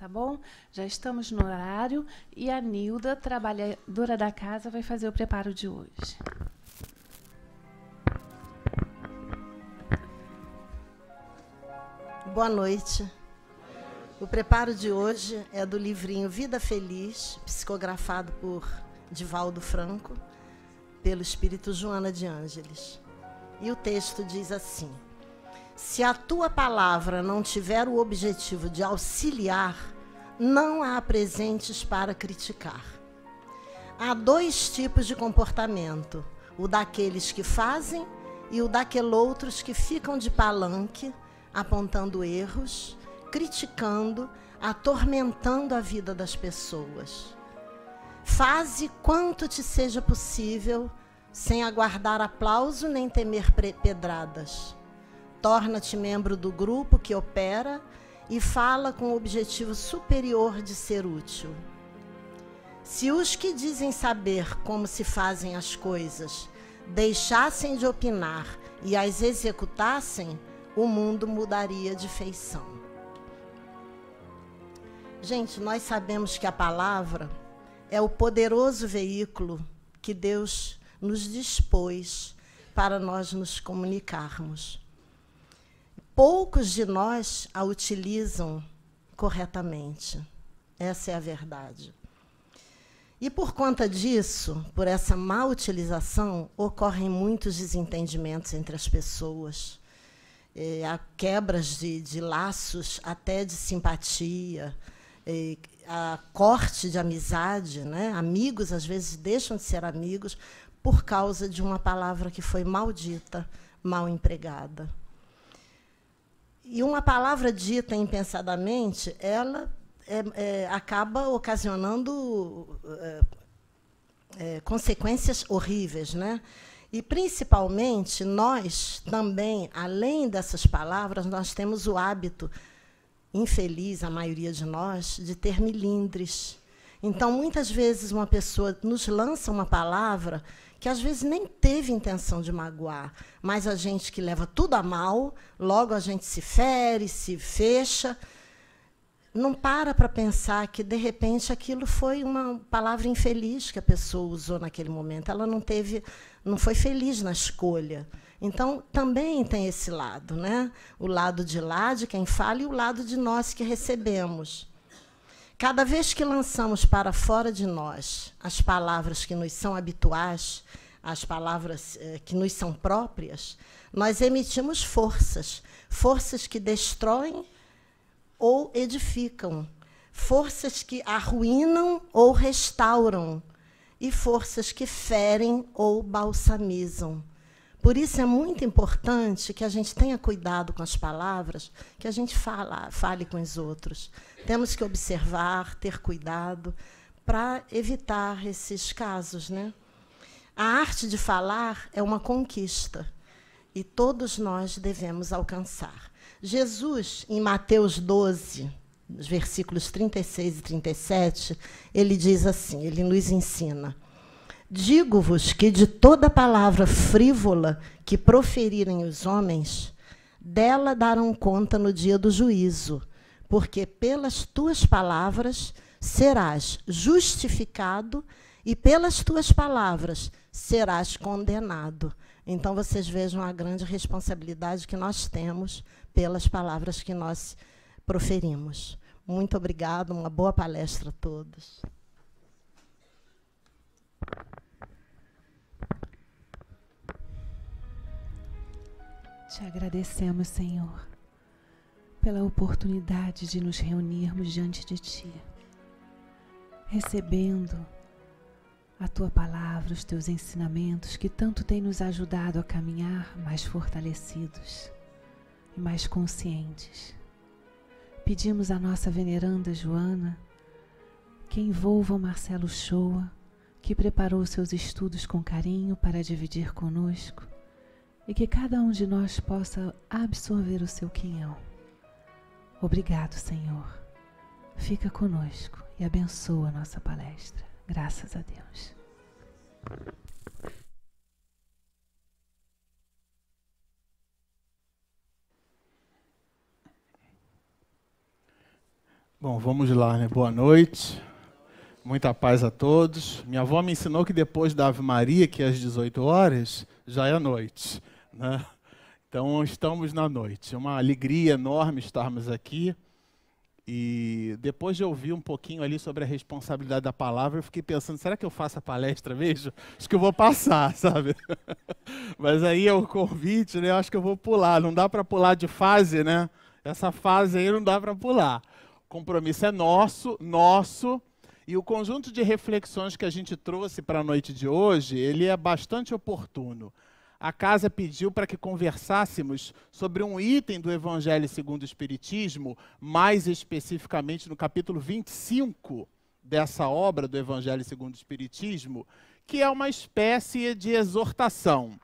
tá bom? Já estamos no horário e a Nilda, trabalhadora da casa, vai fazer o preparo de hoje. Boa noite. O preparo de hoje é do livrinho Vida Feliz, psicografado por Divaldo Franco, pelo espírito Joana de Ângeles. E o texto diz assim: se a tua palavra não tiver o objetivo de auxiliar, não a apresentes para criticar. Há dois tipos de comportamento: o daqueles que fazem e o daqueles outros que ficam de palanque, apontando erros, criticando, atormentando a vida das pessoas. Faze quanto te seja possível, sem aguardar aplauso nem temer pedradas. Torna-te membro do grupo que opera e fala com o objetivo superior de ser útil. Se os que dizem saber como se fazem as coisas deixassem de opinar e as executassem, o mundo mudaria de feição. Gente, nós sabemos que a palavra é o poderoso veículo que Deus nos dispôs para nós nos comunicarmos. Poucos de nós a utilizam corretamente. Essa é a verdade. E por conta disso, por essa má utilização, ocorrem muitos desentendimentos entre as pessoas. Há quebras de laços, até de simpatia, a corte de amizade, né? Amigos, às vezes, deixam de ser amigos por causa de uma palavra que foi maldita, mal empregada. E uma palavra dita impensadamente, ela acaba ocasionando consequências horríveis, né? E, principalmente, nós também, além dessas palavras, nós temos o hábito, infeliz, a maioria de nós, de ter melindres. Então, muitas vezes, uma pessoa nos lança uma palavra que, às vezes, nem teve intenção de magoar, mas a gente que leva tudo a mal, logo a gente se fere, se fecha, não para pensar que, de repente, aquilo foi uma palavra infeliz que a pessoa usou naquele momento. Ela não foi feliz na escolha. Então, também tem esse lado, né? O lado de lá, de quem fala, e o lado de nós que recebemos. Cada vez que lançamos para fora de nós as palavras que nos são habituais, as palavras que nos são próprias, nós emitimos forças que destroem ou edificam, forças que arruinam ou restauram, e forças que ferem ou balsamizam. Por isso é muito importante que a gente tenha cuidado com as palavras que a gente fale com os outros. Temos que observar, ter cuidado para evitar esses casos, né? A arte de falar é uma conquista e todos nós devemos alcançar. Jesus, em Mateus 12, nos versículos 36 e 37, ele diz assim, ele nos ensina: digo-vos que de toda palavra frívola que proferirem os homens, dela darão conta no dia do juízo, porque pelas tuas palavras serás justificado e pelas tuas palavras serás condenado. Então, vocês vejam a grande responsabilidade que nós temos pelas palavras que nós proferimos. Muito obrigada, uma boa palestra a todos. Te agradecemos, Senhor, pela oportunidade de nos reunirmos diante de Ti, recebendo a Tua palavra, os Teus ensinamentos, que tanto têm nos ajudado a caminhar mais fortalecidos e mais conscientes. Pedimos à nossa veneranda Joana que envolva o Marcelo Shoa, que preparou seus estudos com carinho para dividir conosco, e que cada um de nós possa absorver o seu quinhão. Obrigado, Senhor. Fica conosco e abençoa a nossa palestra. Graças a Deus. Bom, vamos lá, né? Boa noite, muita paz a todos. Minha avó me ensinou que depois da Ave Maria, que é às 18 horas, já é noite, né? Então, estamos na noite. É uma alegria enorme estarmos aqui. E depois de ouvir um pouquinho ali sobre a responsabilidade da palavra, eu fiquei pensando, será que eu faço a palestra mesmo? Acho que eu vou passar, sabe? Mas aí é o convite, né? Eu acho que eu vou pular. Não dá para pular de fase, né? Essa fase aí não dá para pular. O compromisso é nosso. E o conjunto de reflexões que a gente trouxe para a noite de hoje, ele é bastante oportuno. A casa pediu para que conversássemos sobre um item do Evangelho segundo o Espiritismo, mais especificamente no capítulo 25 dessa obra do Evangelho segundo o Espiritismo, que é uma espécie de exortação.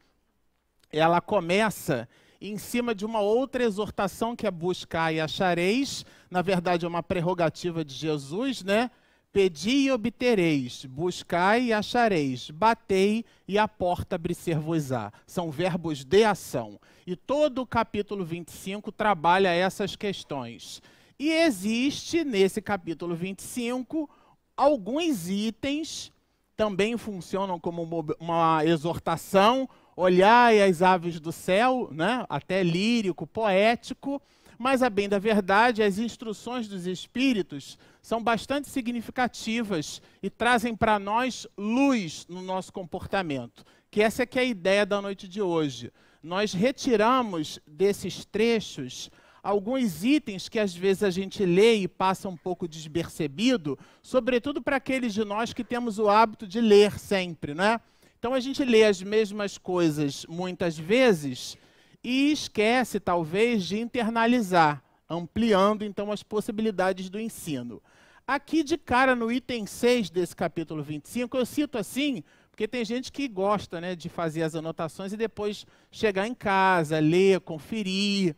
Ela começa em cima de uma outra exortação que é buscar e achareis, na verdade é uma prerrogativa de Jesus, né? Pedi e obtereis, buscai e achareis, batei e a porta abrir-se-vos-á. São verbos de ação. E todo o capítulo 25 trabalha essas questões. E existe, nesse capítulo 25, alguns itens, também funcionam como uma exortação, olhai as aves do céu, né? Até lírico, poético, mas, a bem da verdade, as instruções dos Espíritos são bastante significativas e trazem para nós luz no nosso comportamento, que essa é que é a ideia da noite de hoje. Nós retiramos desses trechos alguns itens que às vezes a gente lê e passa um pouco despercebido, sobretudo para aqueles de nós que temos o hábito de ler sempre, né? Então a gente lê as mesmas coisas muitas vezes e esquece, talvez, de internalizar, ampliando, então, as possibilidades do ensino. Aqui, de cara, no item 6 desse capítulo 25, eu cito assim, porque tem gente que gosta, né, de fazer as anotações e depois chegar em casa, ler, conferir.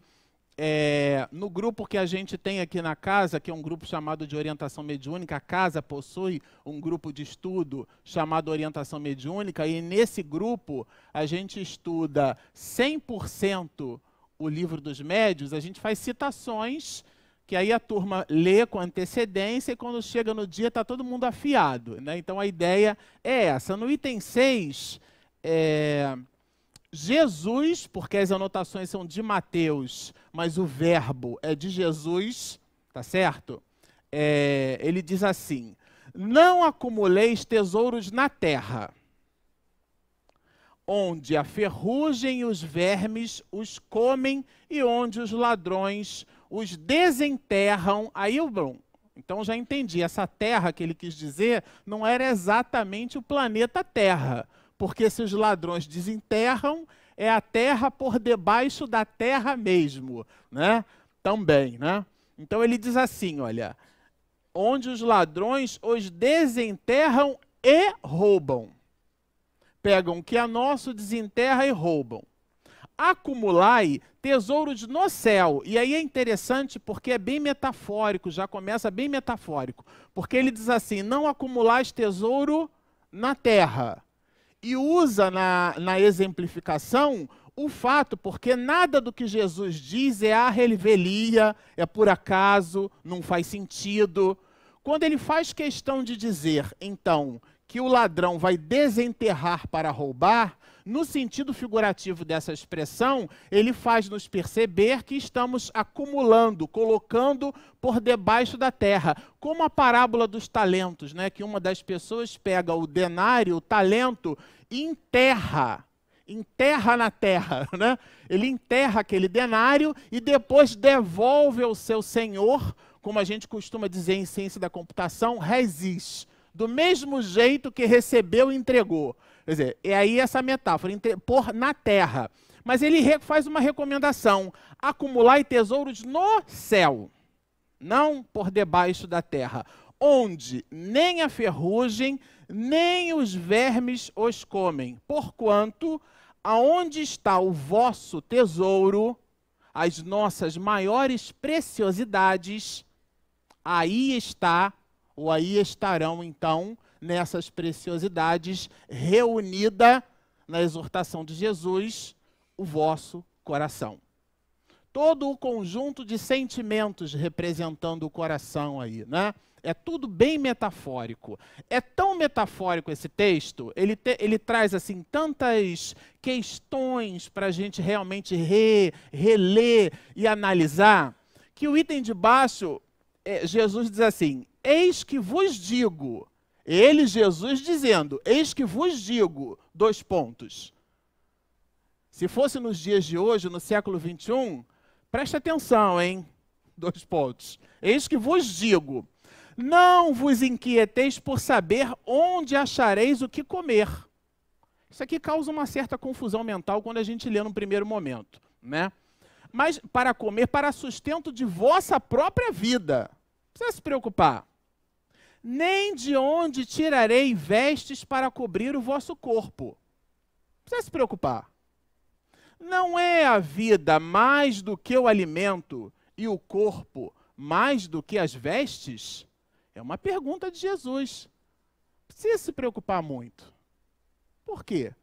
No grupo que a gente tem aqui na casa, que é um grupo chamado de orientação mediúnica, a casa possui um grupo de estudo chamado orientação mediúnica, e nesse grupo a gente estuda 100% o livro dos médiuns, a gente faz citações, que aí a turma lê com antecedência e quando chega no dia está todo mundo afiado, né? Então a ideia é essa. No item 6, Jesus, porque as anotações são de Mateus, mas o verbo é de Jesus, tá certo? Ele diz assim: não acumuleis tesouros na terra, onde a ferrugem e os vermes os comem e onde os ladrões os desenterram. Aí então já entendi, essa terra que ele quis dizer não era exatamente o planeta Terra, porque se os ladrões desenterram, é a terra por debaixo da terra mesmo, né? Também, né? Então ele diz assim, olha, onde os ladrões os desenterram e roubam. Pegam o que é nosso, desenterra e roubam. Acumulai tesouros no céu. E aí é interessante porque é bem metafórico, já começa bem metafórico. Porque ele diz assim, não acumulais tesouro na terra. E usa na exemplificação o fato, porque nada do que Jesus diz é a revelia, é por acaso, não faz sentido. Quando ele faz questão de dizer, então, que o ladrão vai desenterrar para roubar, no sentido figurativo dessa expressão, ele faz nos perceber que estamos acumulando, colocando por debaixo da terra. Como a parábola dos talentos, né? Que uma das pessoas pega o denário, o talento, e enterra na terra, né? Ele enterra aquele denário e depois devolve ao seu senhor, como a gente costuma dizer em ciência da computação, resis, do mesmo jeito que recebeu e entregou. Quer dizer, é aí essa metáfora, pôr na terra. Mas ele faz uma recomendação, acumular tesouros no céu, não por debaixo da terra, onde nem a ferrugem, nem os vermes os comem, porquanto aonde está o vosso tesouro, as nossas maiores preciosidades, aí está, ou aí estarão então, nessas preciosidades, reunida na exortação de Jesus, o vosso coração. todo o conjunto de sentimentos representando o coração aí, né? É tudo bem metafórico. É tão metafórico esse texto, ele traz assim tantas questões para a gente realmente reler e analisar, que o item de baixo, Jesus diz assim, eis que vos digo, ele, Jesus, dizendo, eis que vos digo, 2 pontos. Se fosse nos dias de hoje, no século 21, preste atenção, hein? 2 pontos. Eis que vos digo, não vos inquieteis por saber onde achareis o que comer. Isso aqui causa uma certa confusão mental quando a gente lê no primeiro momento, né? Mas para comer, para sustento de vossa própria vida. Não precisa se preocupar. Nem de onde tirarei vestes para cobrir o vosso corpo. Não precisa se preocupar. Não é a vida mais do que o alimento e o corpo mais do que as vestes? É uma pergunta de Jesus. Não precisa se preocupar muito. Por quê?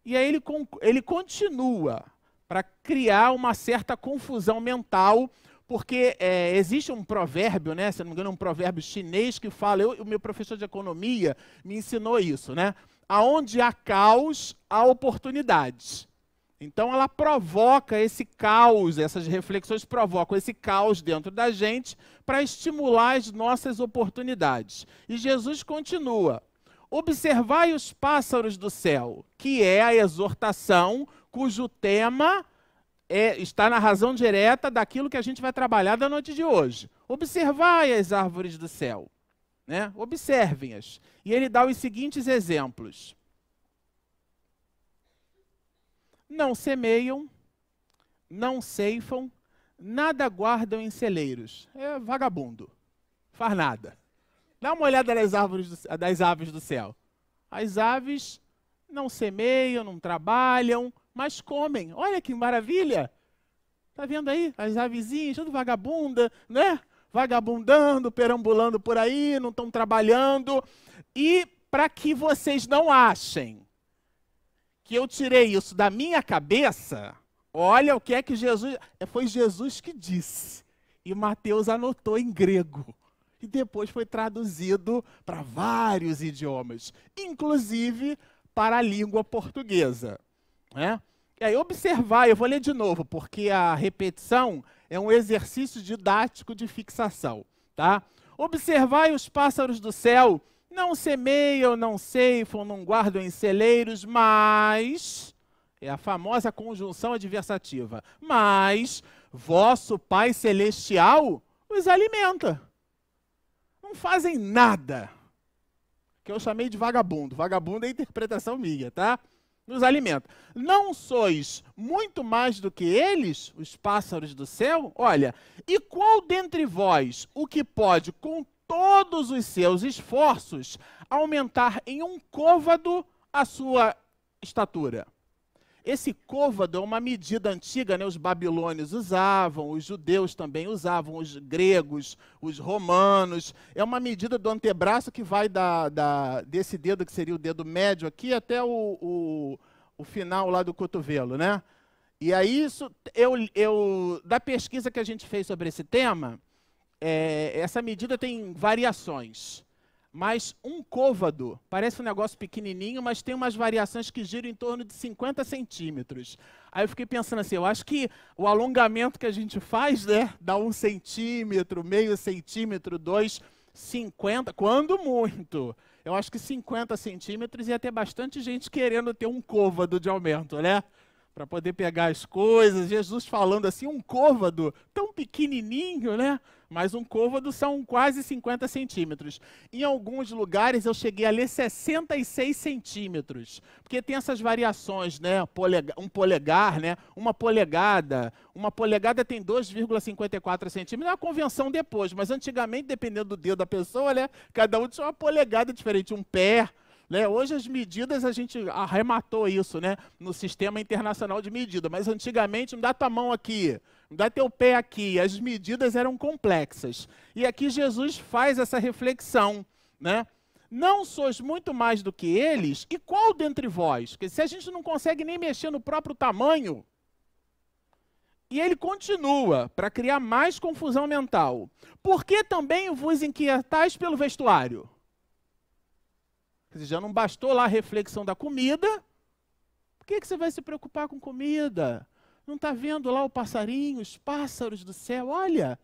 E aí ele continua para criar uma certa confusão mental, porque existe um provérbio, né? Se não me engano, um provérbio chinês que fala, o meu professor de economia me ensinou isso, né? Aonde há caos, há oportunidades. Então ela provoca esse caos, essas reflexões provocam esse caos dentro da gente para estimular as nossas oportunidades. E Jesus continua, observai os pássaros do céu, que é a exortação cujo tema está na razão direta daquilo que a gente vai trabalhar da noite de hoje. Observai as árvores do céu, né? Observem-as. E ele dá os seguintes exemplos. Não semeiam, não ceifam, nada guardam em celeiros. É vagabundo, faz nada. Dá uma olhada das aves do céu. As aves não semeiam, não trabalham, mas comem. Olha que maravilha! Está vendo aí? As avezinhas, tudo vagabunda, né? Vagabundando, perambulando por aí, não estão trabalhando. E para que vocês não achem que eu tirei isso da minha cabeça, olha o que é que Jesus... Foi Jesus que disse. E Mateus anotou em grego. E depois foi traduzido para vários idiomas, inclusive para a língua portuguesa, né? E aí, observar, eu vou ler de novo, porque a repetição é um exercício didático de fixação, tá? Observai os pássaros do céu, não semeiam, não ceifam, não guardam em celeiros, mas, é a famosa conjunção adversativa, mas vosso Pai Celestial os alimenta. Não fazem nada, que eu chamei de vagabundo. Vagabundo é a interpretação minha, tá? Nos alimenta. Não sois muito mais do que eles, os pássaros do céu? Olha, e qual dentre vós o que pode, com todos os seus esforços, aumentar em um côvado a sua estatura? Esse côvado é uma medida antiga, né? Os babilônios usavam, os judeus também usavam, os gregos, os romanos. É uma medida do antebraço que vai desse dedo, que seria o dedo médio aqui, até o final lá do cotovelo, né? E aí, da pesquisa que a gente fez sobre esse tema, essa medida tem variações. Mas um côvado parece um negócio pequenininho, mas tem umas variações que giram em torno de 50 centímetros. Aí eu fiquei pensando assim, eu acho que o alongamento que a gente faz, né, dá 1 centímetro, meio centímetro, 2, 50, quando muito. Eu acho que 50 centímetros ia ter bastante gente querendo ter um côvado de aumento, né? Para poder pegar as coisas. Jesus falando assim, um côvado tão pequenininho, né? Mas um côvado são quase 50 centímetros. Em alguns lugares eu cheguei a ler 66 centímetros. Porque tem essas variações, né? Um polegar, né? Uma polegada. Uma polegada tem 2,54 centímetros. É uma convenção depois, mas antigamente, dependendo do dedo da pessoa, né? Cada um tinha uma polegada diferente. Um pé. Né? Hoje as medidas, a gente arrematou isso, né? No sistema internacional de medida, mas antigamente, não dá tua mão aqui, não dá teu pé aqui, as medidas eram complexas. E aqui Jesus faz essa reflexão, né? Não sois muito mais do que eles, e qual dentre vós? Porque se a gente não consegue nem mexer no próprio tamanho, E ele continua, para criar mais confusão mental. Por que também vos inquietais pelo vestuário? Quer dizer, já não bastou lá a reflexão da comida. Por que você vai se preocupar com comida? Não está vendo lá o passarinho, os pássaros do céu? Olha,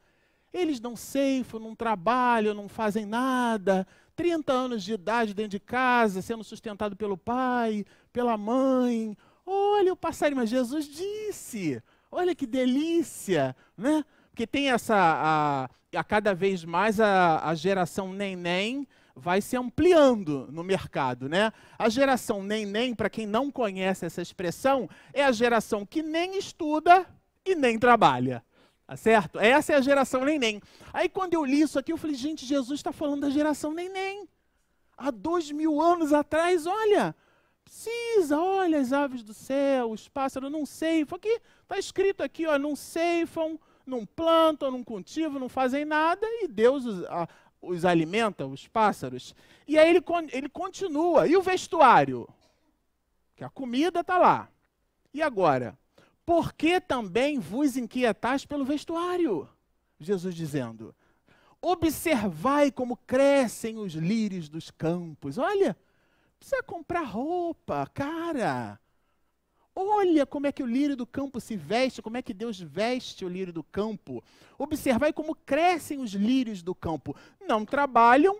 eles não ceifam, não trabalham, não fazem nada. 30 anos de idade dentro de casa, sendo sustentado pelo pai, pela mãe. Olha o passarinho, mas Jesus disse... Olha que delícia, né? Porque tem a cada vez mais a geração neném vai se ampliando no mercado, né? A geração neném, para quem não conhece essa expressão, é a geração que nem estuda e nem trabalha, tá certo? Essa é a geração neném. Aí quando eu li isso aqui, eu falei, gente, Jesus está falando da geração neném. Há 2000 anos atrás, olha... olha as aves do céu, os pássaros não ceifam. Aqui está escrito aqui, ó, não ceifam, não plantam, não cultivam, não fazem nada e Deus os alimenta, os pássaros. E aí ele continua. E o vestuário? Que a comida está lá. E agora? Por que também vos inquietais pelo vestuário? Jesus dizendo, observai como crescem os lírios dos campos. Olha, precisa comprar roupa, cara. Olha como é que o lírio do campo se veste, como é que Deus veste o lírio do campo. Observai como crescem os lírios do campo. Não trabalham,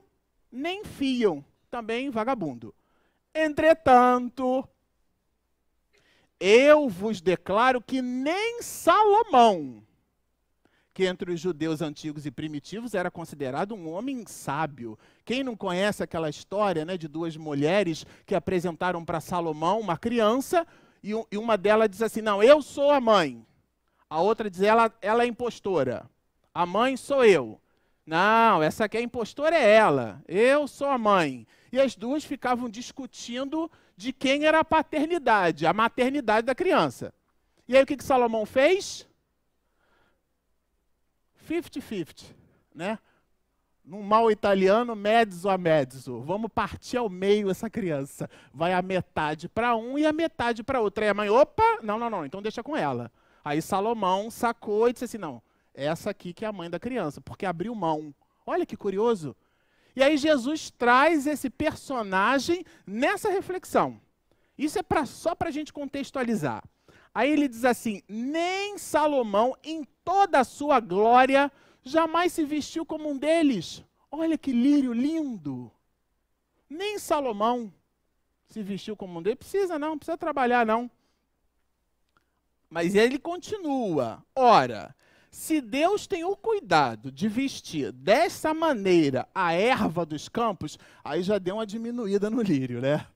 nem fiam. Também vagabundo. Entretanto, eu vos declaro que nem Salomão, que entre os judeus antigos e primitivos era considerado um homem sábio. Quem não conhece aquela história, né, de duas mulheres que apresentaram para Salomão uma criança e uma delas diz assim, não, eu sou a mãe. A outra diz, ela é impostora. A mãe sou eu. Não, essa aqui é impostora é ela. Eu sou a mãe. E as duas ficavam discutindo de quem era a paternidade, a maternidade da criança. E aí o que Salomão fez? 50-50, né? Num mal italiano, mezzo a mezzo. Vamos partir ao meio essa criança. Vai a metade para um e a metade para outro. Aí a mãe, opa, não, então deixa com ela. Aí Salomão sacou e disse assim, não, essa aqui que é a mãe da criança, porque abriu mão. Olha que curioso. E aí Jesus traz esse personagem nessa reflexão. Isso é só para a gente contextualizar. Aí ele diz assim, nem Salomão, em toda a sua glória, jamais se vestiu como um deles. Olha que lírio lindo. Nem Salomão se vestiu como um deles. Não precisa trabalhar não. Mas ele continua. Ora, se Deus tem o cuidado de vestir dessa maneira a erva dos campos, aí já deu uma diminuída no lírio, né?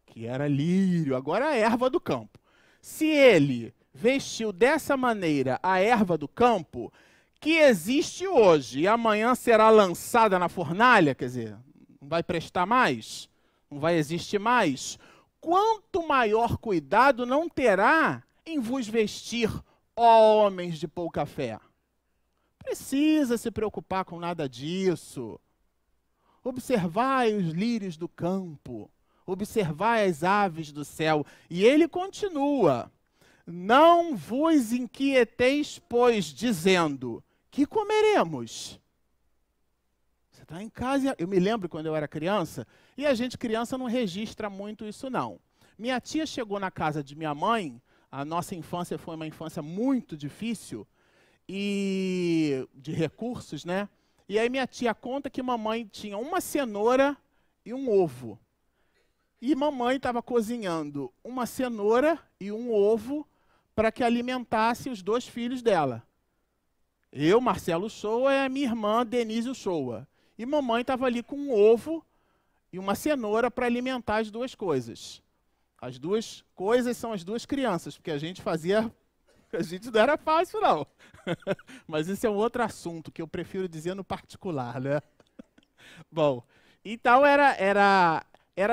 Que era lírio, agora é a erva do campo. Se ele vestiu dessa maneira a erva do campo, que existe hoje e amanhã será lançada na fornalha, quer dizer, não vai prestar mais, não vai existir mais, quanto maior cuidado não terá em vos vestir, ó homens de pouca fé? Precisa se preocupar com nada disso. Observai os lírios do campo, observai as aves do céu. E ele continua, não vos inquieteis, pois, dizendo, que comeremos? Você está em casa, eu me lembro quando eu era criança, e a gente criança não registra muito isso não. Minha tia chegou na casa de minha mãe, a nossa infância foi uma infância muito difícil, e de recursos, né? E aí minha tia conta que mamãe tinha uma cenoura e um ovo. E mamãe estava cozinhando uma cenoura e um ovo para que alimentasse os dois filhos dela. Eu, Marcelo Shoa, e a minha irmã, Denise Shoa. E mamãe estava ali com um ovo e uma cenoura para alimentar as duas coisas. As duas coisas são as duas crianças, porque a gente não era fácil, não. Mas isso é um outro assunto que eu prefiro dizer no particular, né? Bom, então era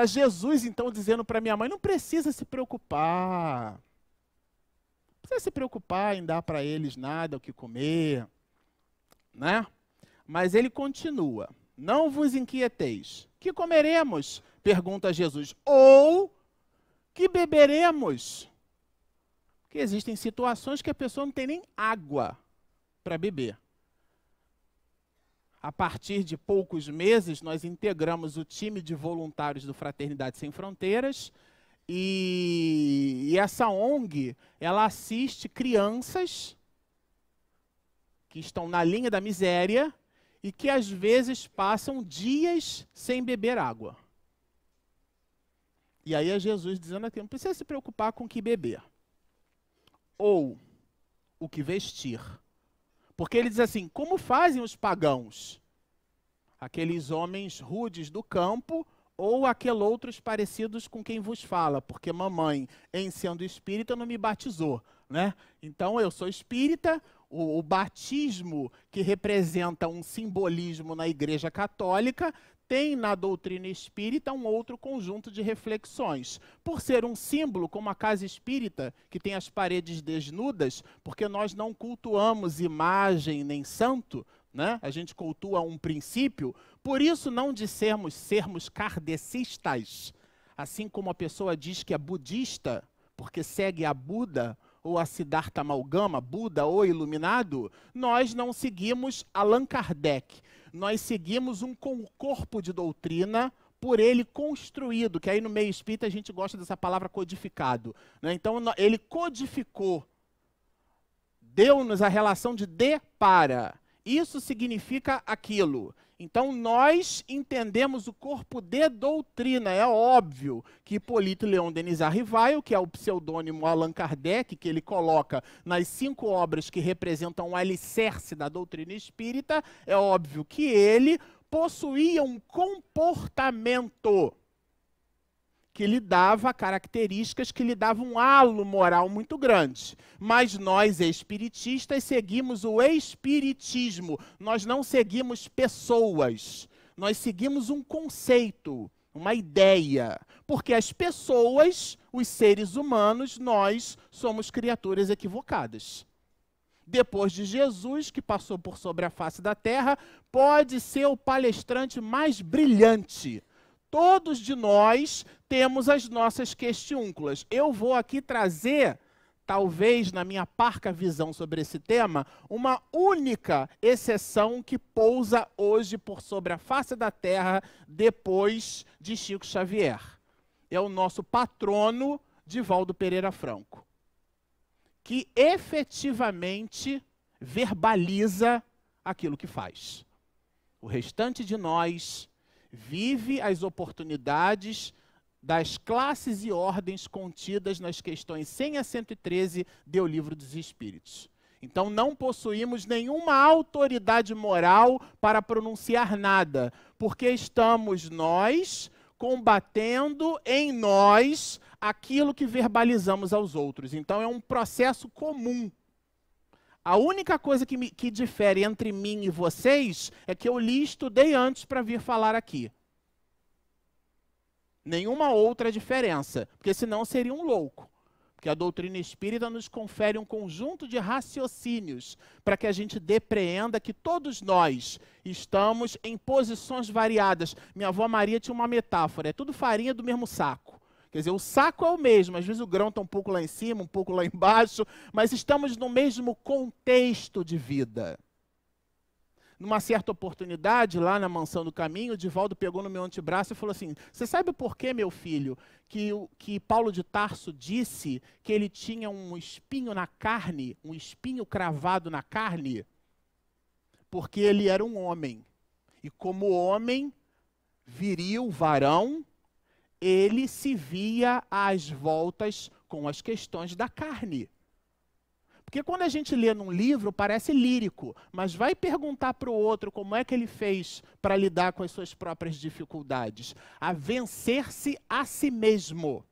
Jesus, então, dizendo para minha mãe, não precisa se preocupar. Não precisa se preocupar em dar para eles nada, o que comer, né? Mas ele continua, não vos inquieteis. Que comeremos? Pergunta Jesus. Ou que beberemos? Porque existem situações que a pessoa não tem nem água para beber. A partir de poucos meses, nós integramos o time de voluntários do Fraternidade Sem Fronteiras, e essa ONG, ela assiste crianças que estão na linha da miséria e que às vezes passam dias sem beber água. E aí é Jesus dizendo aqui, não precisa se preocupar com o que beber ou o que vestir. Porque ele diz assim, como fazem os pagãos? Aqueles homens rudes do campo ou aqueles outros parecidos com quem vos fala, porque mamãe, em sendo espírita, não me batizou, né? Então eu sou espírita, o batismo, que representa um simbolismo na Igreja Católica, tem na doutrina espírita um outro conjunto de reflexões. Por ser um símbolo, como a casa espírita, que tem as paredes desnudas, porque nós não cultuamos imagem nem santo, né? A gente cultua um princípio, por isso não dissemos sermos kardecistas, assim como a pessoa diz que é budista, porque segue a Buda, ou a Siddhartha Amalgama, Buda ou Iluminado, nós não seguimos Allan Kardec, nós seguimos um corpo de doutrina por ele construído, que aí no meio espírita a gente gosta dessa palavra codificado, né? Então ele codificou, deu-nos a relação de para. Isso significa aquilo. Então, nós entendemos o corpo de doutrina. É óbvio que Hippolyte Léon Denis Arrivaille, que é o pseudônimo Allan Kardec, que ele coloca nas 5 obras que representam o alicerce da doutrina espírita, é óbvio que ele possuía um comportamento que lhe dava características que lhe davam um halo moral muito grande. Mas nós, espiritistas, seguimos o espiritismo. Nós não seguimos pessoas. Nós seguimos um conceito, uma ideia. Porque as pessoas, os seres humanos, nós somos criaturas equivocadas. Depois de Jesus, que passou por sobre a face da terra, pode ser o palestrante mais brilhante. Todos de nós temos as nossas questiúnculas. Eu vou aqui trazer, talvez na minha parca visão sobre esse tema, uma única exceção que pousa hoje por sobre a face da terra depois de Chico Xavier. É o nosso patrono, Divaldo Pereira Franco, que efetivamente verbaliza aquilo que faz. O restante de nós vive as oportunidades das classes e ordens contidas nas questões 100 a 113 do Livro dos Espíritos. Então não possuímos nenhuma autoridade moral para pronunciar nada, porque estamos nós combatendo em nós aquilo que verbalizamos aos outros. Então é um processo comum. A única coisa que difere entre mim e vocês é que eu li e estudei antes para vir falar aqui. Nenhuma outra diferença, porque senão seria um louco. Porque a doutrina espírita nos confere um conjunto de raciocínios para que a gente depreenda que todos nós estamos em posições variadas. Minha avó Maria tinha uma metáfora, é tudo farinha do mesmo saco. Quer dizer, o saco é o mesmo, às vezes o grão está um pouco lá em cima, um pouco lá embaixo, mas estamos no mesmo contexto de vida. Numa certa oportunidade, lá na Mansão do Caminho, o Divaldo pegou no meu antebraço e falou assim, você sabe por que, meu filho, que Paulo de Tarso disse que ele tinha um espinho na carne, um espinho cravado na carne? Porque ele era um homem. E como homem, viril, varão, ele se via às voltas com as questões da carne. Porque quando a gente lê num livro, parece lírico, mas vai perguntar para o outro como é que ele fez para lidar com as suas próprias dificuldades. A vencer-se a si mesmo.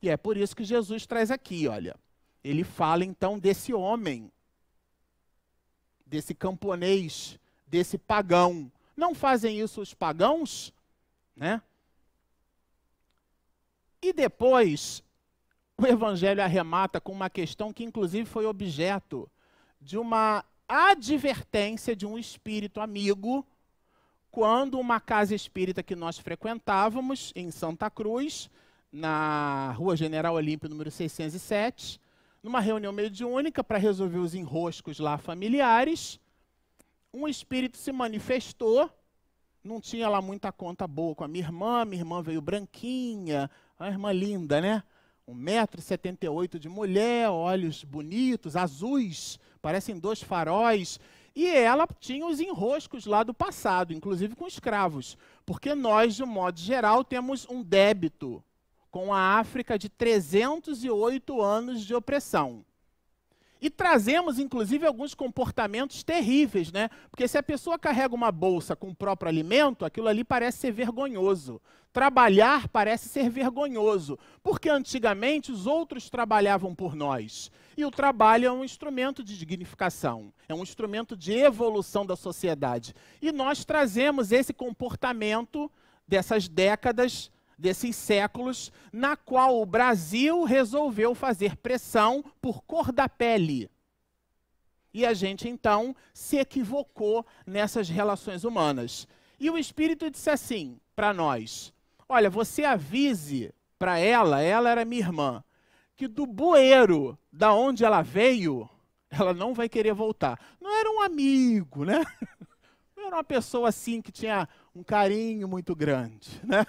E é por isso que Jesus traz aqui, olha. Ele fala então desse homem, desse camponês, desse pagão. Não fazem isso os pagãos? Né? E depois, o Evangelho arremata com uma questão que, inclusive, foi objeto de uma advertência de um espírito amigo, quando uma casa espírita que nós frequentávamos, em Santa Cruz, na Rua General Olímpio, número 607, numa reunião mediúnica para resolver os enroscos lá familiares. Um espírito se manifestou, não tinha lá muita conta boa com a minha irmã veio branquinha, uma irmã linda, né? 1,78 m de mulher, olhos bonitos, azuis, parecem 2 faróis. E ela tinha os enroscos lá do passado, inclusive com escravos. Porque nós, de um modo geral, temos um débito com a África de 308 anos de opressão. E trazemos, inclusive, alguns comportamentos terríveis, né? Porque se a pessoa carrega uma bolsa com o próprio alimento, aquilo ali parece ser vergonhoso. Trabalhar parece ser vergonhoso, porque antigamente os outros trabalhavam por nós. E o trabalho é um instrumento de dignificação, é um instrumento de evolução da sociedade. E nós trazemos esse comportamento dessas décadas, desses séculos, na qual o Brasil resolveu fazer pressão por cor da pele. E a gente, então, se equivocou nessas relações humanas. E o Espírito disse assim para nós: olha, você avise para ela era minha irmã, que do bueiro da onde ela veio, ela não vai querer voltar. Não era um amigo, né? Não era uma pessoa assim que tinha um carinho muito grande, né?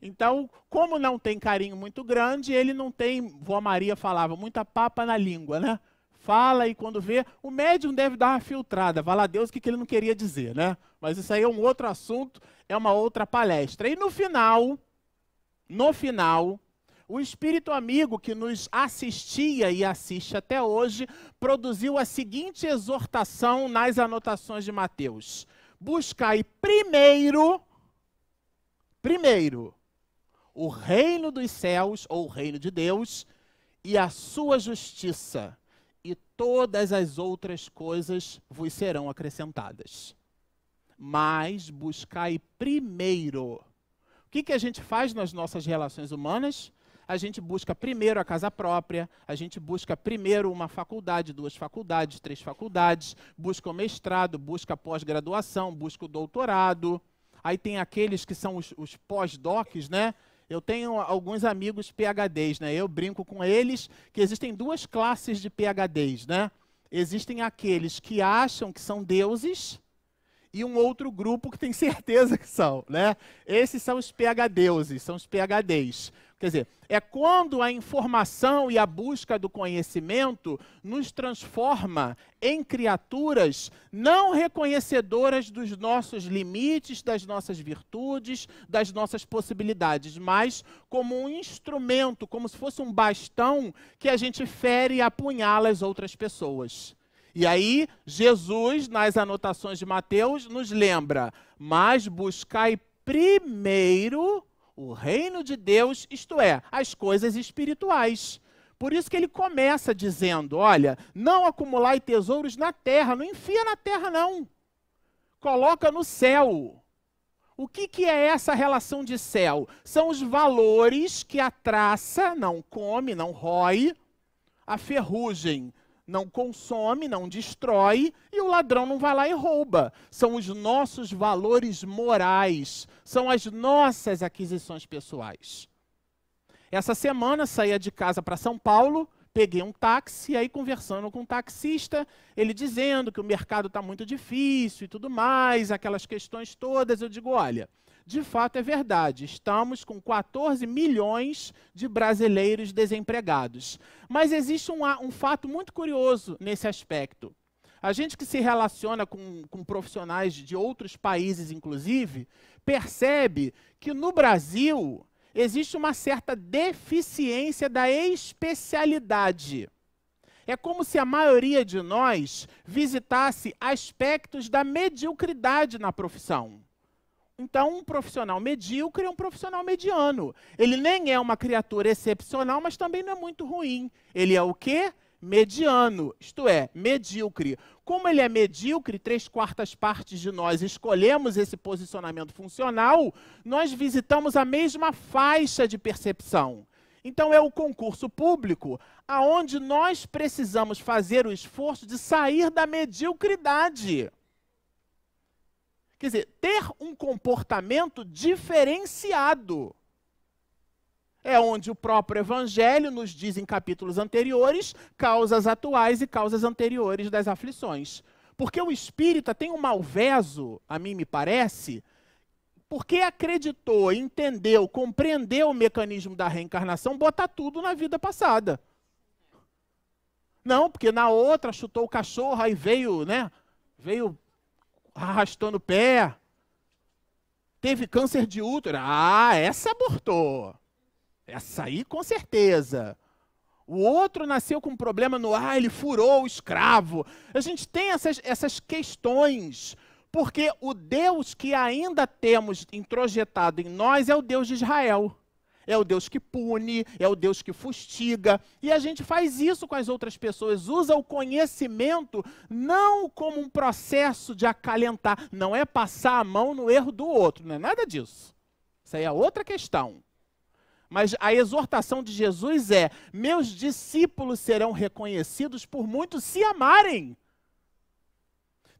Então, como não tem carinho muito grande, ele não tem, vó Maria falava, muita papa na língua, né? Fala e quando vê, o médium deve dar uma filtrada, vai lá Deus o que ele não queria dizer, né? Mas isso aí é um outro assunto, é uma outra palestra. E no final, o espírito amigo que nos assistia e assiste até hoje, produziu a seguinte exortação nas anotações de Mateus: buscai primeiro o reino dos céus, ou o reino de Deus, e a sua justiça, e todas as outras coisas vos serão acrescentadas. Mas buscai primeiro. O que a gente faz nas nossas relações humanas? A gente busca primeiro a casa própria, a gente busca primeiro uma faculdade, 2 faculdades, 3 faculdades, busca o mestrado, busca a pós-graduação, busca o doutorado. Aí tem aqueles que são os pós-docs, né? Eu tenho alguns amigos PhDs, né? Eu brinco com eles que existem 2 classes de PhDs, né? Existem aqueles que acham que são deuses e um outro grupo que tem certeza que são, né? Esses são os PhDeuses, são os PhDs. Quer dizer, é quando a informação e a busca do conhecimento nos transforma em criaturas não reconhecedoras dos nossos limites, das nossas virtudes, das nossas possibilidades, mas como um instrumento, como se fosse um bastão que a gente fere e apunhala as outras pessoas. E aí, Jesus, nas anotações de Mateus, nos lembra: mas buscai primeiro o reino de Deus, isto é, as coisas espirituais. Por isso que ele começa dizendo: olha, não acumulai tesouros na terra, não enfia na terra não, coloca no céu. O que é essa relação de céu? São os valores que a traça não come, não rói, a ferrugem não consome, não destrói, e o ladrão não vai lá e rouba. São os nossos valores morais, são as nossas aquisições pessoais. Essa semana saía de casa para São Paulo, peguei um táxi, e aí conversando com o taxista, ele dizendo que o mercado está muito difícil e tudo mais, aquelas questões todas, eu digo, olha, de fato é verdade, estamos com 14 milhões de brasileiros desempregados. Mas existe um fato muito curioso nesse aspecto. A gente que se relaciona com profissionais de outros países, inclusive, percebe que no Brasil existe uma certa deficiência da especialidade. É como se a maioria de nós visitasse aspectos da mediocridade na profissão. Então, um profissional medíocre é um profissional mediano. Ele nem é uma criatura excepcional, mas também não é muito ruim. Ele é o quê? Mediano, isto é, medíocre. Como ele é medíocre, 3/4 partes de nós escolhemos esse posicionamento funcional, nós visitamos a mesma faixa de percepção. Então, é o concurso público aonde nós precisamos fazer o esforço de sair da mediocridade. Quer dizer, ter um comportamento diferenciado. é onde o próprio Evangelho nos diz em capítulos anteriores causas atuais e causas anteriores das aflições. Porque o espírita tem um malveso, a mim me parece, porque acreditou, entendeu, compreendeu o mecanismo da reencarnação, bota tudo na vida passada. Não, porque na outra chutou o cachorro, aí veio, né? Veio arrastando o pé. Teve câncer de útero. Ah, essa abortou. Essa aí com certeza. O outro nasceu com um problema no ar, ele furou o escravo. A gente tem essas questões, porque o Deus que ainda temos introjetado em nós é o Deus de Israel. É o Deus que pune, é o Deus que fustiga. E a gente faz isso com as outras pessoas. Usa o conhecimento não como um processo de acalentar. Não é passar a mão no erro do outro. Não é nada disso. Isso aí é outra questão. Mas a exortação de Jesus é: meus discípulos serão reconhecidos por muitos se amarem.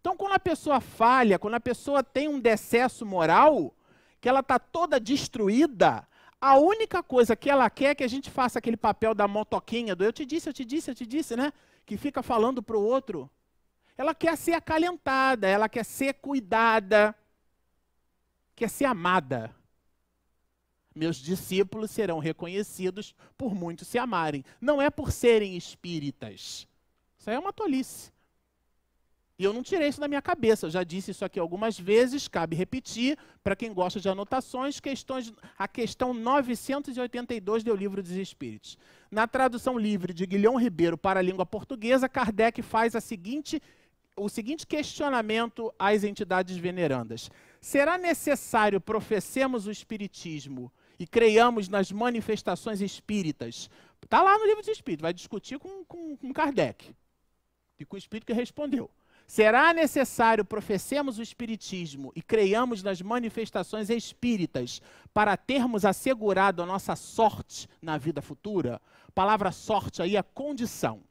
Então, quando a pessoa falha, quando a pessoa tem um decesso moral, que ela está toda destruída, a única coisa que ela quer é que a gente faça aquele papel da motoquinha, do eu te disse, né? Que fica falando para o outro. Ela quer ser acalentada, ela quer ser cuidada, quer ser amada. Meus discípulos serão reconhecidos por muitos se amarem. Não é por serem espíritas. Isso aí é uma tolice. E eu não tirei isso da minha cabeça. Eu já disse isso aqui algumas vezes, cabe repetir, para quem gosta de anotações, a questão 982 do Livro dos Espíritos. Na tradução livre de Guilhom Ribeiro para a língua portuguesa, Kardec faz o seguinte questionamento às entidades venerandas. Será necessário professemos o espiritismo e creiamos nas manifestações espíritas? Está lá no Livro dos Espíritos, vai discutir com Kardec e com o espírito que respondeu. Será necessário professemos o espiritismo e creiamos nas manifestações espíritas para termos assegurado a nossa sorte na vida futura? A palavra sorte aí é condição.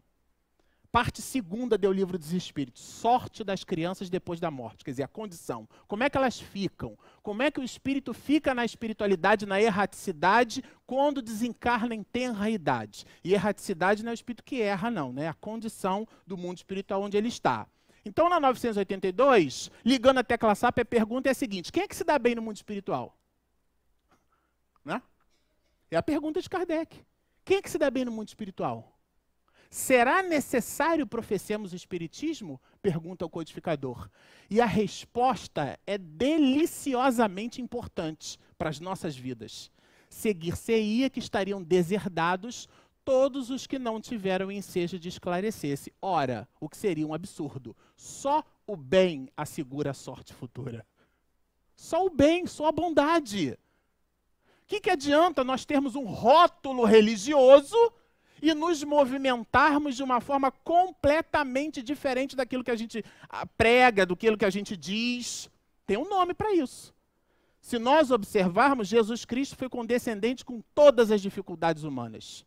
Parte segunda do Livro dos Espíritos, sorte das crianças depois da morte, quer dizer, a condição. Como é que elas ficam? Como é que o espírito fica na espiritualidade, na erraticidade, quando desencarna em tenra idade? E erraticidade não é o espírito que erra, não, né? É a condição do mundo espiritual onde ele está. Então, na 982, ligando a tecla SAP, a pergunta é a seguinte: quem é que se dá bem no mundo espiritual? Né? É a pergunta de Kardec. Quem é que se dá bem no mundo espiritual? Será necessário professemos o espiritismo? Pergunta o codificador. E a resposta é deliciosamente importante para as nossas vidas. Seguir-se-ia que estariam deserdados todos os que não tiveram ensejo de esclarecer-se. Ora, o que seria um absurdo. Só o bem assegura a sorte futura. Só o bem, só a bondade. O que adianta nós termos um rótulo religioso e nos movimentarmos de uma forma completamente diferente daquilo que a gente prega, daquilo que a gente diz? Tem um nome para isso. Se nós observarmos, Jesus Cristo foi condescendente com todas as dificuldades humanas.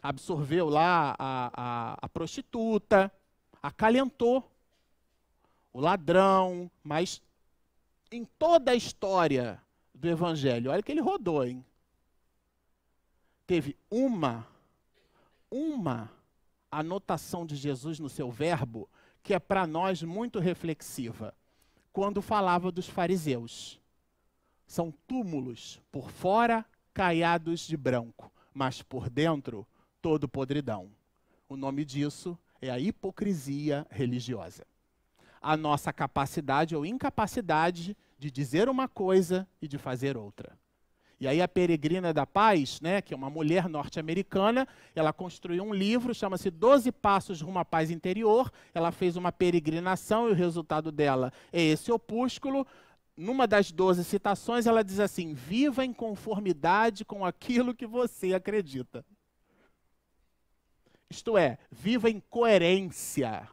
Absorveu lá a prostituta, acalentou o ladrão, mas em toda a história do Evangelho, olha que ele rodou, hein? Teve uma anotação de Jesus no seu verbo que é para nós muito reflexiva. Quando falava dos fariseus. São túmulos por fora caiados de branco, mas por dentro todo podridão. O nome disso é a hipocrisia religiosa. A nossa capacidade ou incapacidade de dizer uma coisa e de fazer outra. E aí a Peregrina da Paz, né, que é uma mulher norte-americana, ela construiu um livro, chama-se 12 Passos Rumo à Paz Interior. Ela fez uma peregrinação e o resultado dela é esse opúsculo. Numa das 12 citações, ela diz assim: viva em conformidade com aquilo que você acredita. Isto é, viva em coerência.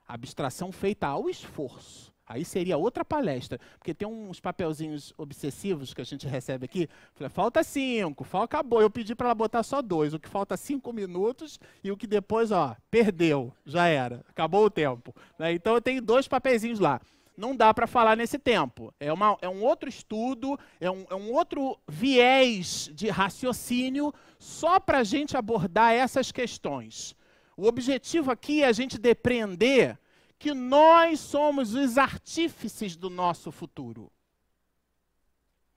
Abstração feita ao esforço. Aí seria outra palestra, porque tem uns papelzinhos obsessivos que a gente recebe aqui. Falta 5, acabou. Eu pedi para ela botar só 2, o que falta 5 minutos e o que depois, ó, perdeu, já era, acabou o tempo. Né? Então eu tenho 2 papeizinhos lá. não dá para falar nesse tempo. É um outro estudo, é um outro viés de raciocínio só para a gente abordar essas questões. O objetivo aqui é a gente depreender que nós somos os artífices do nosso futuro.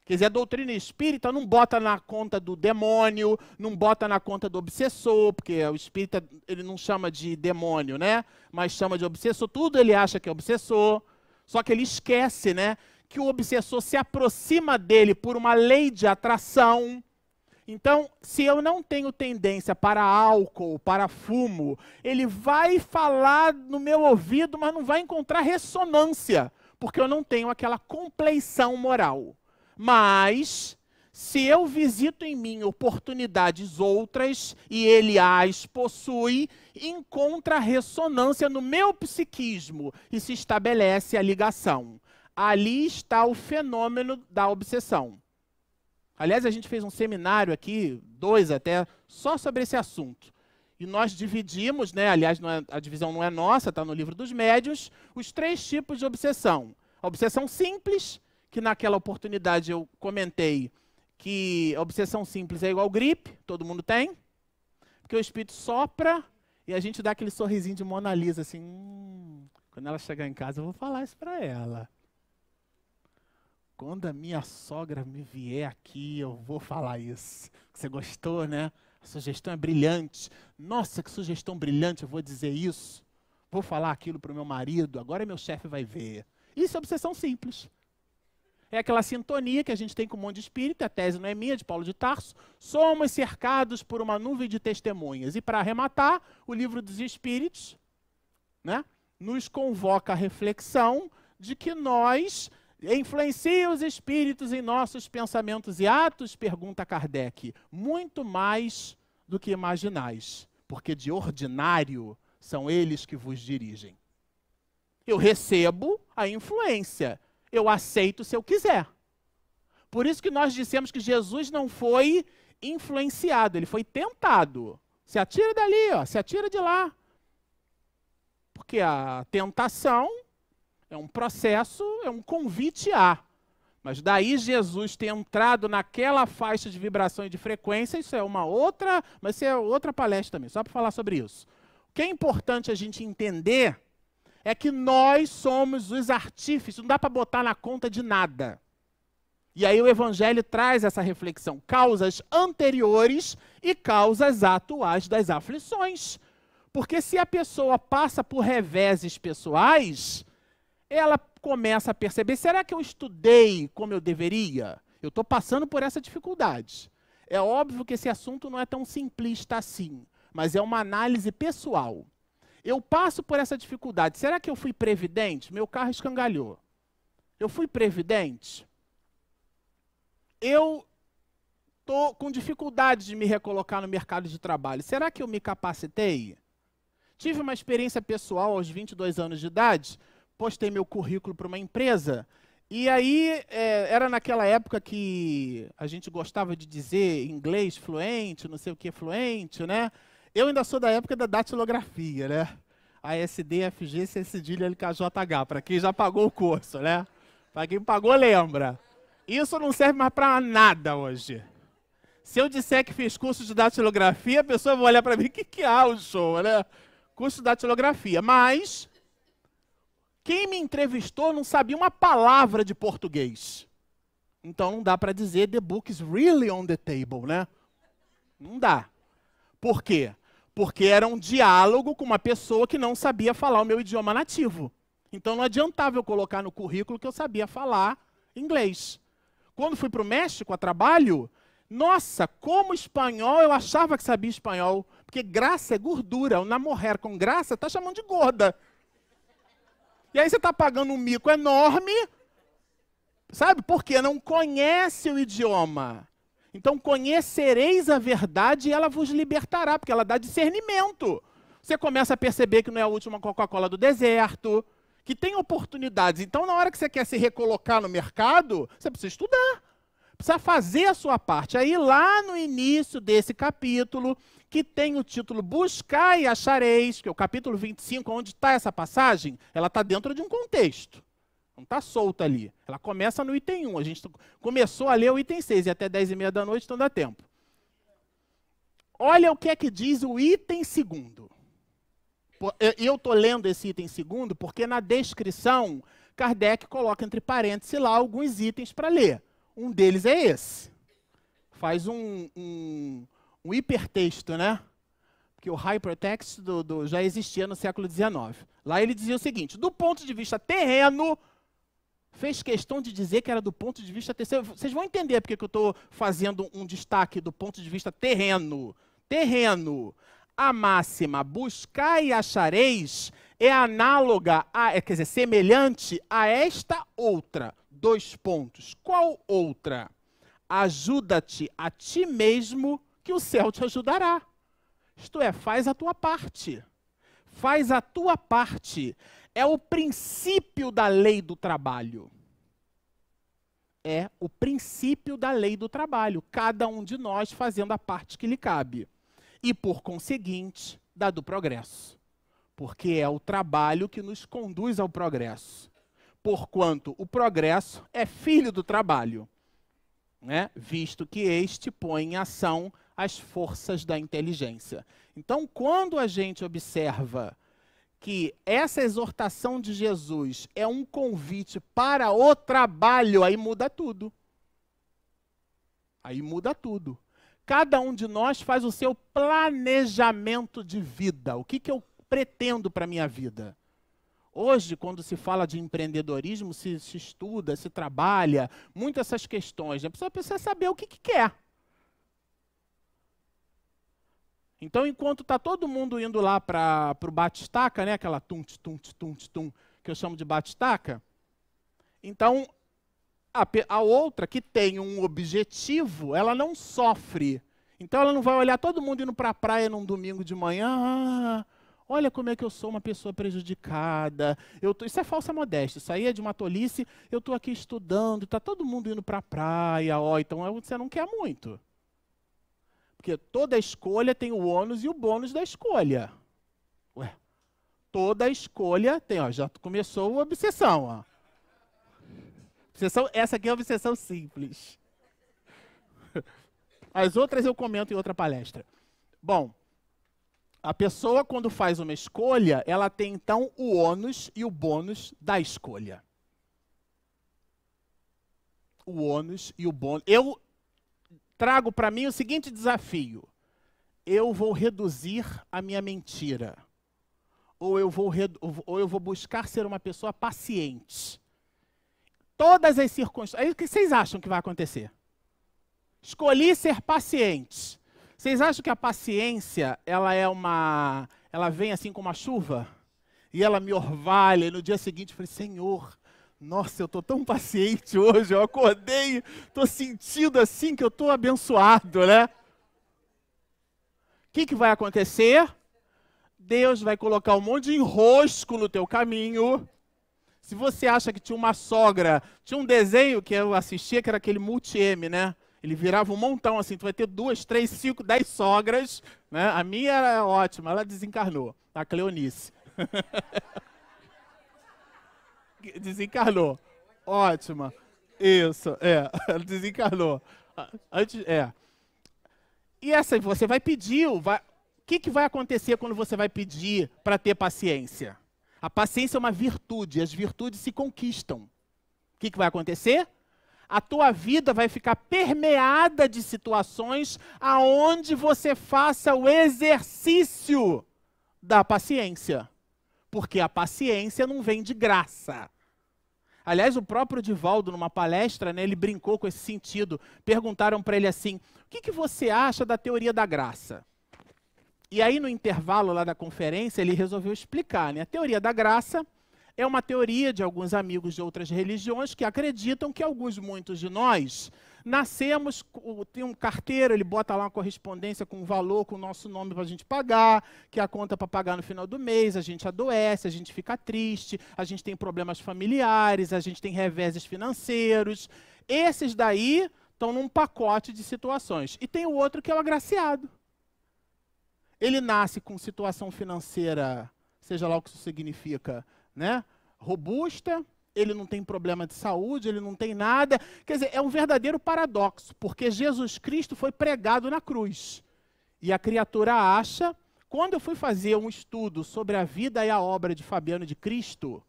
Quer dizer, a doutrina espírita não bota na conta do demônio, não bota na conta do obsessor, porque o espírita ele não chama de demônio, né? Mas chama de obsessor, tudo ele acha que é obsessor, só que ele esquece, né, que o obsessor se aproxima dele por uma lei de atração. Então, se eu não tenho tendência para álcool, para fumo, ele vai falar no meu ouvido, mas não vai encontrar ressonância, porque eu não tenho aquela compleição moral. Mas, se eu visito em mim oportunidades outras, e ele as possui, encontra ressonância no meu psiquismo e se estabelece a ligação. Ali está o fenômeno da obsessão. Aliás, a gente fez um seminário aqui, 2 até, só sobre esse assunto. E nós dividimos, né, aliás, a divisão não é nossa, está no livro dos médiuns, os 3 tipos de obsessão. A obsessão simples, que naquela oportunidade eu comentei que a obsessão simples é igual gripe, todo mundo tem, porque o espírito sopra e a gente dá aquele sorrisinho de Mona Lisa, assim, quando ela chegar em casa eu vou falar isso para ela. Quando a minha sogra me vier aqui, eu vou falar isso. Você gostou, né? A sugestão é brilhante. Nossa, que sugestão brilhante, eu vou dizer isso. Vou falar aquilo para o meu marido, agora meu chefe vai ver. Isso é obsessão simples. É aquela sintonia que a gente tem com o mundo espírita, a tese não é minha, de Paulo de Tarso. Somos cercados por uma nuvem de testemunhas. E para arrematar, o livro dos Espíritos, né, nos convoca a reflexão de que nós... Influencia os espíritos em nossos pensamentos e atos? Pergunta Kardec. Muito mais do que imaginais, porque de ordinário são eles que vos dirigem. Eu recebo a influência, eu aceito se eu quiser. Por isso que nós dissemos que Jesus não foi influenciado, ele foi tentado. Se atira dali, ó, se atira de lá. Porque a tentação... é um processo, é um convite a. Mas daí Jesus ter entrado naquela faixa de vibração e de frequência, isso é uma outra, mas isso é outra palestra também, só para falar sobre isso. O que é importante a gente entender é que nós somos os artífices, não dá para botar na conta de nada. E aí o Evangelho traz essa reflexão, causas anteriores e causas atuais das aflições. Porque se a pessoa passa por reveses pessoais... ela começa a perceber, será que eu estudei como eu deveria? Eu estou passando por essa dificuldade. É óbvio que esse assunto não é tão simplista assim, mas é uma análise pessoal. Eu passo por essa dificuldade, será que eu fui previdente? Meu carro escangalhou. Eu fui previdente? Eu estou com dificuldade de me recolocar no mercado de trabalho. Será que eu me capacitei? Tive uma experiência pessoal aos 22 anos de idade, postei meu currículo para uma empresa, e aí era naquela época que a gente gostava de dizer inglês fluente, não sei o que fluente, né? Eu ainda sou da época da datilografia, né? ASD, FG, C, cedilha, LKJH, para quem já pagou o curso, né? Para quem pagou, lembra. Isso não serve mais para nada hoje. Se eu disser que fiz curso de datilografia, a pessoa vai olhar para mim, o que é o show, né? Curso de datilografia, mas... quem me entrevistou não sabia uma palavra de português. Então não dá para dizer the book is really on the table, né? Não dá. Por quê? Porque era um diálogo com uma pessoa que não sabia falar o meu idioma nativo. Então não adiantava eu colocar no currículo que eu sabia falar inglês. Quando fui para o México a trabalho, nossa, como espanhol eu achava que sabia espanhol. Porque graça é gordura. Uma mulher com graça está chamando de gorda. E aí você está pagando um mico enorme, sabe? Porque não conhece o idioma. Então conhecereis a verdade e ela vos libertará, porque ela dá discernimento. Você começa a perceber que não é a última Coca-Cola do deserto, que tem oportunidades. Então na hora que você quer se recolocar no mercado, você precisa estudar, precisa fazer a sua parte. Aí lá no início desse capítulo, que tem o título Buscai e Achareis, que é o capítulo 25, onde está essa passagem, ela está dentro de um contexto. Não está solta ali. Ela começa no item 1. A gente começou a ler o item 6 e até 10h30 da noite, então dá tempo. Olha o que é que diz o item 2º. Eu estou lendo esse item 2º porque na descrição, Kardec coloca entre parênteses lá alguns itens para ler. Um deles é esse. Faz um hipertexto, né? Porque o hypertext já existia no século XIX. Lá ele dizia o seguinte: do ponto de vista terreno, fez questão de dizer que era do ponto de vista terceiro. Vocês vão entender porque que eu estou fazendo um destaque do ponto de vista terreno. Terreno. A máxima buscai e achareis é análoga, quer dizer, semelhante a esta outra. 2 pontos. Qual outra? Ajuda-te a ti mesmo, que o céu te ajudará. Isto é, faz a tua parte. Faz a tua parte. É o princípio da lei do trabalho. É o princípio da lei do trabalho. Cada um de nós fazendo a parte que lhe cabe. E, por conseguinte, da do progresso. Porque é o trabalho que nos conduz ao progresso. Porquanto o progresso é filho do trabalho, né? Visto que este põe em ação as forças da inteligência. Então, quando a gente observa que essa exortação de Jesus é um convite para o trabalho, aí muda tudo. Aí muda tudo. Cada um de nós faz o seu planejamento de vida. O que eu pretendo para a minha vida? Hoje, quando se fala de empreendedorismo, se estuda, se trabalha, muito essas questões. A pessoa precisa saber o que quer. Então, enquanto está todo mundo indo lá para o batistaca, né, aquela tum, que eu chamo de batistaca, então a outra que tem um objetivo, ela não sofre. Então ela não vai olhar todo mundo indo para a praia num domingo de manhã, olha como é que eu sou uma pessoa prejudicada. Isso é falsa modéstia, isso aí é de uma tolice, eu estou aqui estudando, está todo mundo indo para a praia, então você não quer muito. Porque toda escolha tem o ônus e o bônus da escolha. Ué, toda escolha tem, já começou a obsessão, ó. Essa aqui é a obsessão simples. As outras eu comento em outra palestra. Bom, a pessoa, quando faz uma escolha, ela tem, então, o ônus e o bônus da escolha. O ônus e o bônus. Eu trago para mim o seguinte desafio. Eu vou reduzir a minha mentira. Ou eu vou buscar ser uma pessoa paciente. Todas as circunstâncias. Aí, o que vocês acham que vai acontecer? Escolhi ser paciente. Vocês acham que a paciência, ela vem assim com uma chuva? E ela me orvalha, e no dia seguinte eu falei, Senhor, nossa, eu estou tão paciente hoje, eu acordei, estou sentindo assim que eu estou abençoado, né? O que vai acontecer? Deus vai colocar um monte de enrosco no teu caminho. Se você acha que tinha uma sogra, tinha um desenho que eu assistia, que era aquele Multi-M, né? Ele virava um montão assim, tu vai ter 2, 3, 5, 10 sogras, né? A minha era ótima, ela desencarnou, a Cleonice. Desencarnou. Ótima. Isso, ela desencarnou. E essa você vai pedir, o que vai acontecer quando você vai pedir para ter paciência? A paciência é uma virtude, as virtudes se conquistam. O que vai acontecer? A tua vida vai ficar permeada de situações aonde você faça o exercício da paciência. Porque a paciência não vem de graça. Aliás, o próprio Divaldo, numa palestra, né, ele brincou com esse sentido. Perguntaram para ele assim, o que você acha da teoria da graça? E aí, no intervalo lá da conferência, ele resolveu explicar, né? A teoria da graça é uma teoria de alguns amigos de outras religiões que acreditam que muitos de nós nascemos, tem um carteiro, ele bota lá uma correspondência com um valor, com o nosso nome para a gente pagar, que é a conta para pagar no final do mês, a gente adoece, a gente fica triste, a gente tem problemas familiares, a gente tem reveses financeiros. Esses daí estão num pacote de situações. E tem o outro que é o agraciado. Ele nasce com situação financeira, seja lá o que isso significa, né? Robusta, ele não tem problema de saúde, ele não tem nada. Quer dizer, é um verdadeiro paradoxo, porque Jesus Cristo foi pregado na cruz. E a criatura acha, quando eu fui fazer um estudo sobre a vida e a obra de Fabiano de Cristo,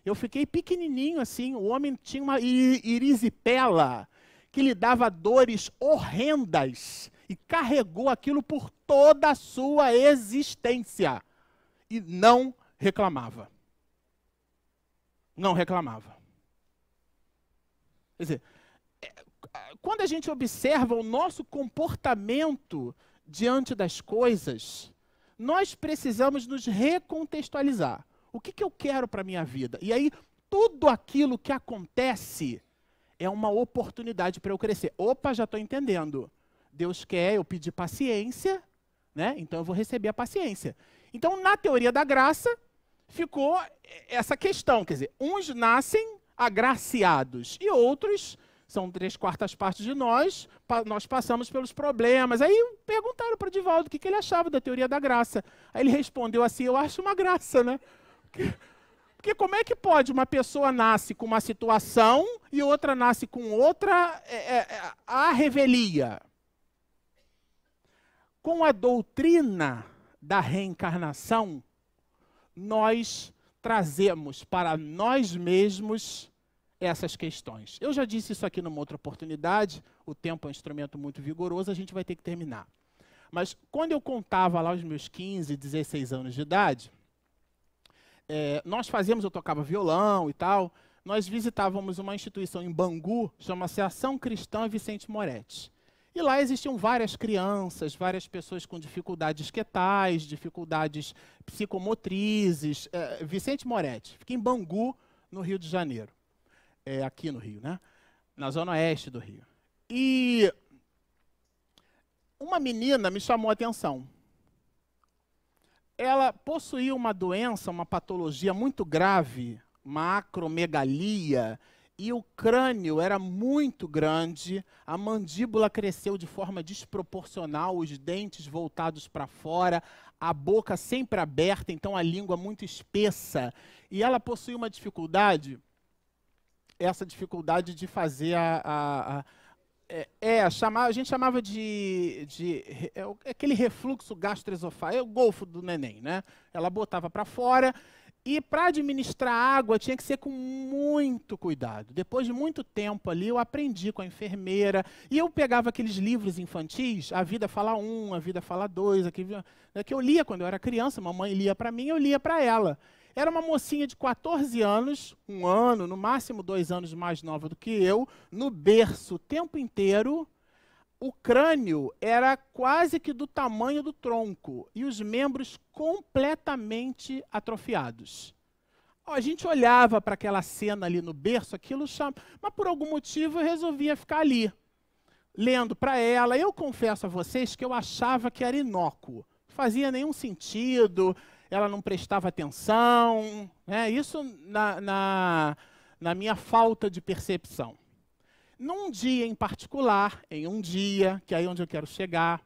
eu fiquei pequenininho assim, o homem tinha uma erisipela que lhe dava dores horrendas e carregou aquilo por toda a sua existência e não reclamava. Não reclamava. Quer dizer, quando a gente observa o nosso comportamento diante das coisas, nós precisamos nos recontextualizar. O que eu quero para a minha vida? E aí, tudo aquilo que acontece é uma oportunidade para eu crescer. Opa, já estou entendendo. Deus quer eu pedir paciência, né? Então eu vou receber a paciência. Então, na teoria da graça, ficou essa questão. Quer dizer, uns nascem agraciados e outros, são 3/4 partes de nós passamos pelos problemas. Aí perguntaram para o Divaldo o que ele achava da teoria da graça. Aí ele respondeu assim, eu acho uma graça, né? Porque como é que pode uma pessoa nasce com uma situação e outra nasce com outra, a revelia? Com a doutrina da reencarnação, nós trazemos para nós mesmos essas questões. Eu já disse isso aqui numa outra oportunidade, o tempo é um instrumento muito vigoroso, a gente vai ter que terminar. Mas quando eu contava lá os meus 15, 16 anos de idade, eu tocava violão e tal, nós visitávamos uma instituição em Bangu, chama-se Ação Cristã Vicente Moretti. E lá existiam várias crianças, várias pessoas com dificuldades esquetais, dificuldades psicomotrizes. Vicente Moretti, fica em Bangu, no Rio de Janeiro. Aqui no Rio, né? Na zona oeste do Rio. E uma menina me chamou a atenção. Ela possuía uma doença, uma patologia muito grave, uma acromegalia, e o crânio era muito grande, a mandíbula cresceu de forma desproporcional, os dentes voltados para fora, a boca sempre aberta, então a língua muito espessa. E ela possuía uma dificuldade, essa dificuldade de fazer a gente chamava de aquele refluxo gastroesofágico, o golfo do neném, né? Ela botava para fora. E para administrar água tinha que ser com muito cuidado. Depois de muito tempo ali, eu aprendi com a enfermeira. E eu pegava aqueles livros infantis, A Vida Fala 1, A Vida Fala 2, que eu lia quando eu era criança, mamãe lia para mim, eu lia para ela. Era uma mocinha de 14 anos, 1 ano, no máximo 2 anos mais nova do que eu, no berço o tempo inteiro. O crânio era quase que do tamanho do tronco e os membros completamente atrofiados. A gente olhava para aquela cena ali no berço, mas por algum motivo eu resolvia ficar ali, lendo para ela. Eu confesso a vocês que eu achava que era inócuo, não fazia nenhum sentido, ela não prestava atenção, né? Isso na minha falta de percepção. Num dia em particular, que é onde eu quero chegar,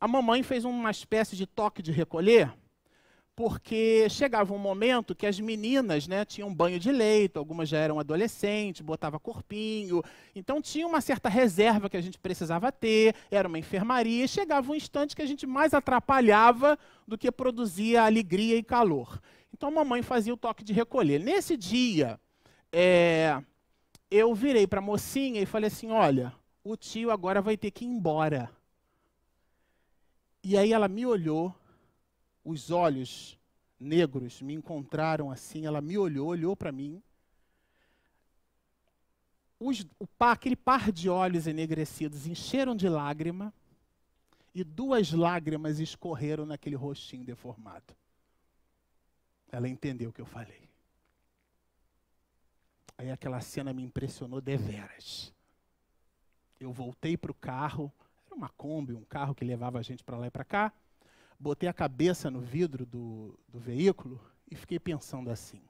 a mamãe fez uma espécie de toque de recolher, porque chegava um momento que as meninas, né, tinham banho de leito, algumas já eram adolescentes, botava corpinho, então tinha uma certa reserva que a gente precisava ter, era uma enfermaria, e chegava um instante que a gente mais atrapalhava do que produzia alegria e calor. Então a mamãe fazia o toque de recolher. Nesse dia, eu virei para a mocinha e falei assim, olha, o tio agora vai ter que ir embora. E aí ela me olhou, os olhos negros me encontraram assim, ela me olhou para mim. Aquele par de olhos enegrecidos encheram de lágrima e 2 lágrimas escorreram naquele rostinho deformado. Ela entendeu o que eu falei. Aí aquela cena me impressionou deveras. Eu voltei para o carro, era uma Kombi, um carro que levava a gente para lá e para cá, botei a cabeça no vidro do veículo e fiquei pensando assim.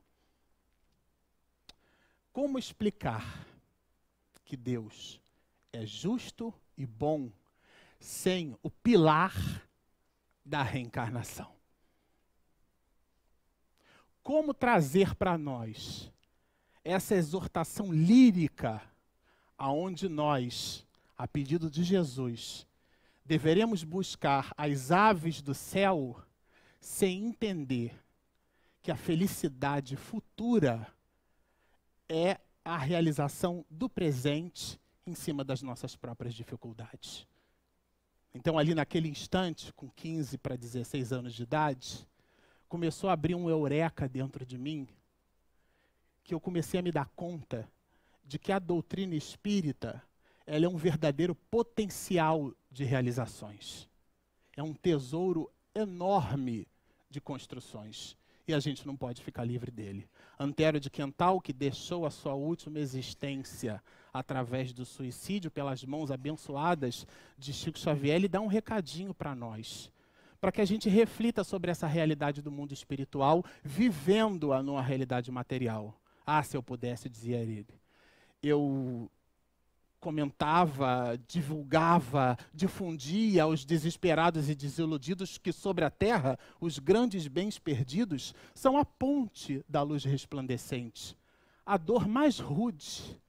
Como explicar que Deus é justo e bom sem o pilar da reencarnação? como trazer para nós essa exortação lírica, aonde nós, a pedido de Jesus, deveremos buscar as aves do céu sem entender que a felicidade futura é a realização do presente em cima das nossas próprias dificuldades. Então, ali naquele instante, com 15 para 16 anos de idade, começou a abrir um eureka dentro de mim, que eu comecei a me dar conta de que a doutrina espírita, ela é um verdadeiro potencial de realizações. É um tesouro enorme de construções. E a gente não pode ficar livre dele. Antero de Quental, que deixou a sua última existência através do suicídio pelas mãos abençoadas de Chico Xavier, ele dá um recadinho para nós, para que a gente reflita sobre essa realidade do mundo espiritual, vivendo-a numa realidade material. Ah, se eu pudesse, dizia ele, eu comentava, divulgava, difundia aos desesperados e desiludidos que sobre a terra os grandes bens perdidos são a ponte da luz resplandecente, a dor mais rude,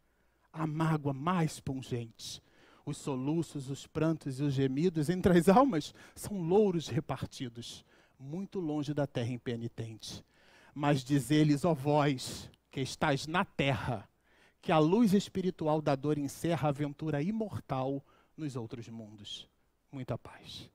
a mágoa mais pungente. Os soluços, os prantos e os gemidos entre as almas são louros repartidos, muito longe da terra impenitente. Mas diz-lhes, ó vós, que estais na terra, que a luz espiritual da dor encerra a aventura imortal nos outros mundos. Muita paz.